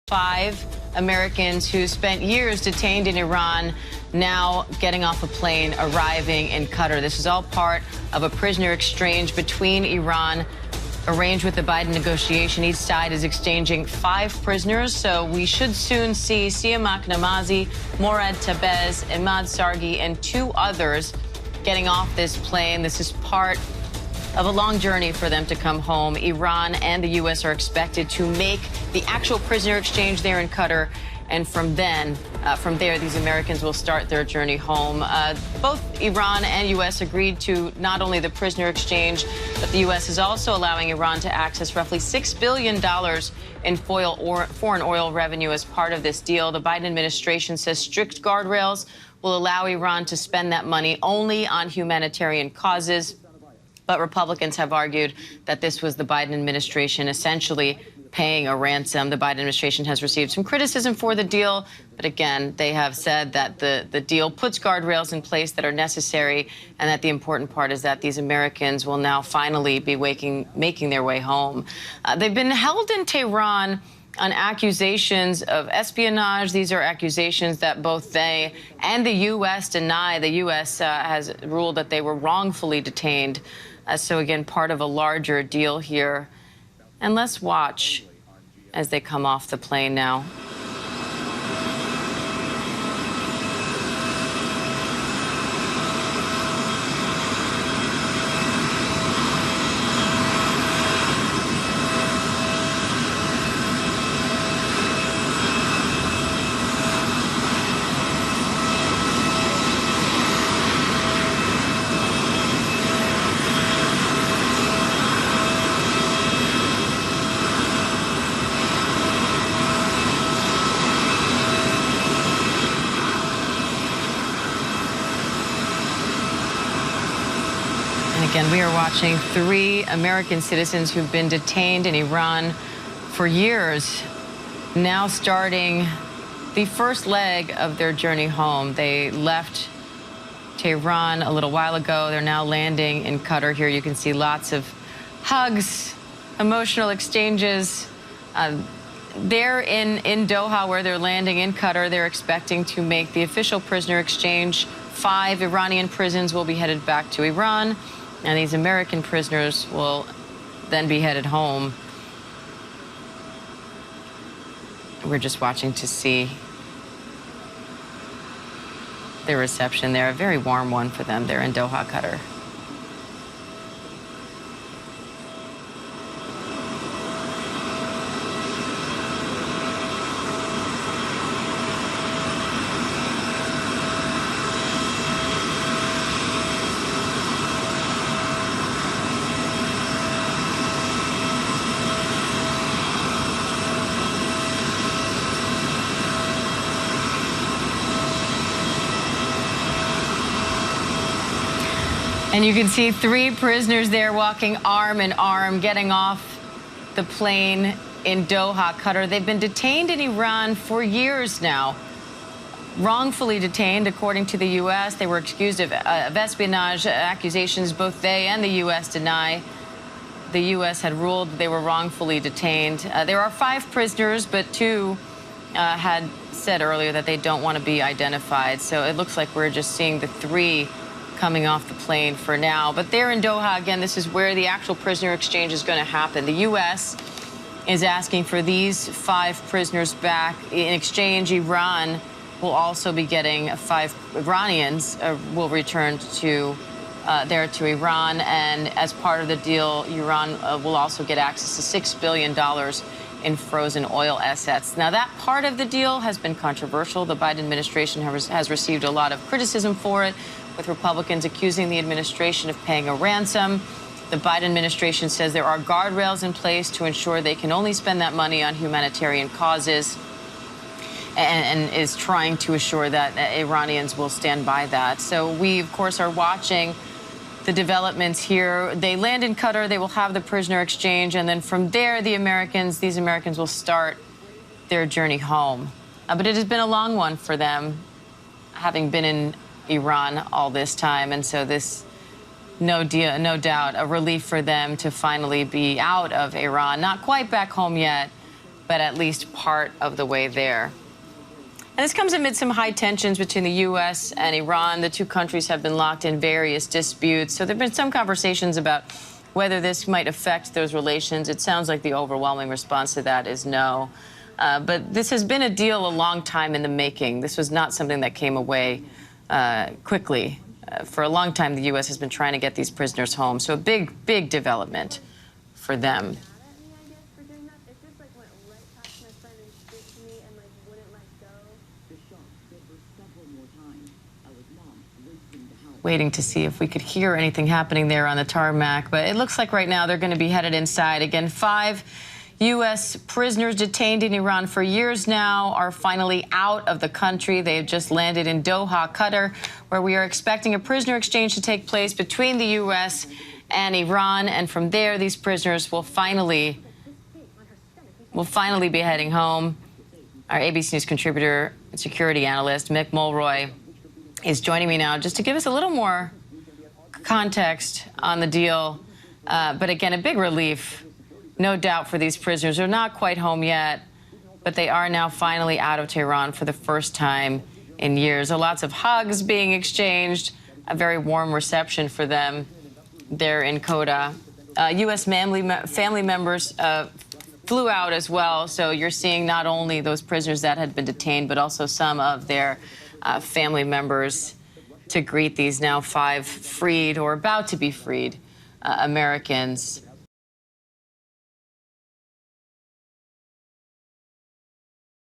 5 Americans who spent years detained in Iran now getting off a plane, arriving in Qatar. This is all part of a prisoner exchange between Iran, arranged with the Biden negotiation. Each side is exchanging 5 prisoners, so we should soon see Siamak Namazi, Morad Tabez, Imad Sargi, and 2 others getting off this plane. This is part of a long journey for them to come home. Iran and the U.S. are expected to make the actual prisoner exchange there in Qatar, and from there, these Americans will start their journey home. Both Iran and U.S. agreed to not only the prisoner exchange, but the U.S. is also allowing Iran to access roughly $6 billion in foreign oil revenue as part of this deal. The Biden administration says strict guardrails will allow Iran to spend that money only on humanitarian causes. But Republicans have argued that this was the Biden administration essentially paying a ransom. The Biden administration has received some criticism for the deal, but again, they have said that the deal puts guardrails in place that are necessary, and that the important part is that these Americans will now finally be making their way home. They've been held in Tehran on accusations of espionage. These are accusations that both they and the U.S. deny. The U.S. has ruled that they were wrongfully detained. So again, part of a larger deal here. And let's watch as they come off the plane now. And again, we are watching 3 American citizens who've been detained in Iran for years, now starting the first leg of their journey home. They left Tehran a little while ago. They're now landing in Qatar. Here you can see lots of hugs, emotional exchanges. They're in Doha, where they're landing in Qatar. They're expecting to make the official prisoner exchange. 5 Iranian prisons will be headed back to Iran, and these American prisoners will then be headed home. We're just watching to see their reception there. A very warm one for them. They're in Doha, Qatar. And you can see 3 prisoners there walking arm in arm, getting off the plane in Doha, Qatar. They've been detained in Iran for years now, wrongfully detained, according to the U.S. They were accused of espionage accusations. Both they and the U.S. deny. The U.S. had ruled they were wrongfully detained. There are 5 prisoners, but 2 had said earlier that they don't want to be identified. So it looks like we're just seeing the 3 coming off the plane for now. But they're in Doha. Again, this is where the actual prisoner exchange is going to happen. The U.S. is asking for these 5 prisoners back. In exchange, Iran will also be getting 5 Iranians will return to to Iran. And as part of the deal, Iran will also get access to $6 billion in frozen oil assets. Now, that part of the deal has been controversial. The Biden administration has received a lot of criticism for it, with Republicans accusing the administration of paying a ransom. The Biden administration says there are guardrails in place to ensure they can only spend that money on humanitarian causes, and is trying to assure that Iranians will stand by that. So we, of course, are watching the developments here. They land in Qatar. They will have the prisoner exchange, and then from there, these Americans will start their journey home. But it has been a long one for them, having been in Iran all this time, and so this no doubt a relief for them to finally be out of Iran. Not quite back home yet, but at least part of the way there. And this comes amid some high tensions between the U.S. and Iran. The two countries have been locked in various disputes. So there have been some conversations about whether this might affect those relations. It sounds like the overwhelming response to that is no. But this has been a deal a long time in the making. This was not something that came away quickly. For a long time, the U.S. has been trying to get these prisoners home. So a big, big development for them. Waiting to see if we could hear anything happening there on the tarmac. But it looks like right now they're going to be headed inside. Again, 5 U.S. prisoners detained in Iran for years now are finally out of the country. They've just landed in Doha, Qatar, where we are expecting a prisoner exchange to take place between the U.S. and Iran. And from there, these prisoners will finally be heading home. Our ABC News contributor and security analyst, Mick Mulroy, is joining me now just to give us a little more context on the deal. But again, a big relief, no doubt, for these prisoners. They're not quite home yet, but they are now finally out of Tehran for the first time in years. So lots of hugs being exchanged, a very warm reception for them there in Qatar. U.S. family members flew out as well. So you're seeing not only those prisoners that had been detained, but also some of their family members to greet these now 5 freed or about to be freed Americans.